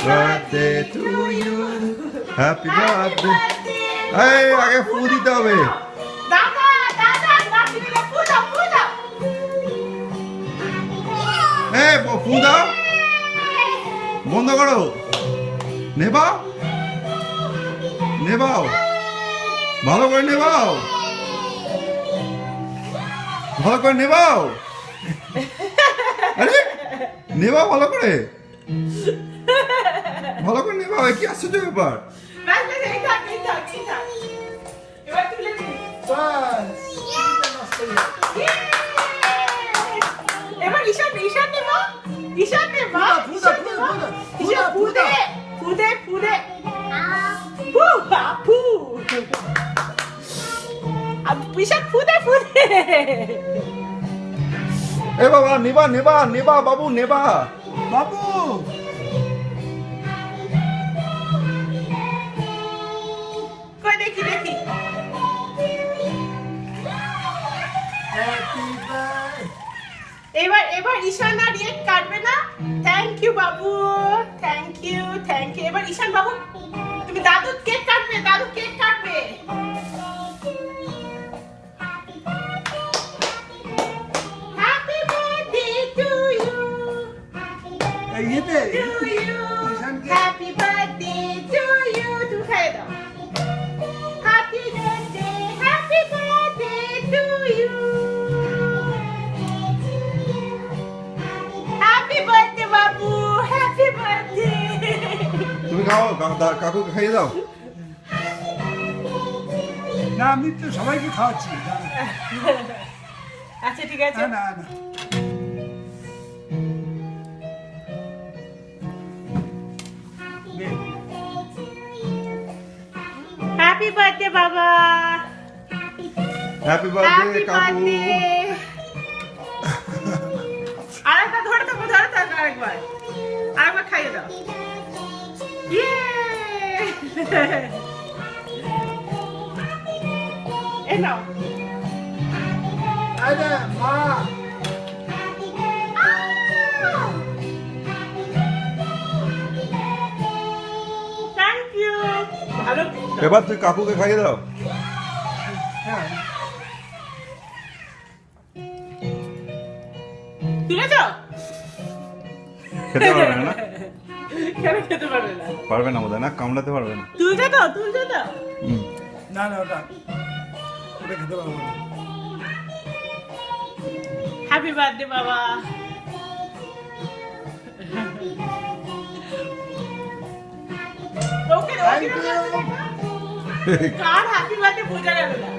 Birthday to you, happy birthday. এই আগে ফু দিতে হবে। দাদা দাদা নাতিনিকে ফু দাও ফু দাও। এই ফু দাও, বন্ধ করো। নেবাও নেবাও, ভালো করে নেবাও, ভালো করে নেবাও। আরে নেবাও ভালো করে, ভালো করে নেবাও। কি আশ্চর্য ব্যাপার। বাস বাস এই থাক এই থাক এই থাক। এবার তুলে নে। বাস এবার ঈশান ঈশান নেবা ঈশান নেবা ফুদা ঈশান ফুদে ফুদে ফুদে আপু আপু ঈশান ফুদে ফুদে। এ বাবা নেবা নেবা নেবা বাবু নেবা। বাবু কই দেখি দেখি। Happy birthday. এবার এবার ঈশান আর ইয়ে কাটবে না। Thank you Babu, thank you thank you. এবার ঈশান বাবু তুমি দাদু কেক কাটবে, দাদু কেক কাটবে। হ্যাপি বার্থডে টু ইউ, ইয়েতে টু ইউ, ঈশানকে হ্যাপি বার্থডে টু ইউ। তুমি খাইয়ে দাও। Happy birthday to you, happy birthday বাবু, হ্যাপি বার্থডে। তুমি খাও, কাকুকে খাইয়ে দাও। না আমি তো সবাইকে খাওয়াচ্ছি। আচ্ছা ঠিক আছে। না না না হ্যাপি বার্থডে বাবা, হ্যাপি বার্থডে হ্যাপি কাকু। বার্থডে। আরেকটা ধরে থাকো আরেকবার, আরেকবার খাইয়ে দাও। ইয়ে এ নাও। আরে মা থ্যাংক ইউ। ভালো এবার তুই কাকুকে খাইয়ে দাও। হ্যাঁ তুলেছ? খেতে পারবে না? কেন খেতে পারবে না? পারবে না বোধহয়, না কামড়াতে পারবে না। তুলছে তো তুলছে তো। হুম। না না ওটা খেতে পারবো না। হ্যাপি বার্থডে বাবা। ওকে Thank you. Car happy birthday বোঝা গেল না।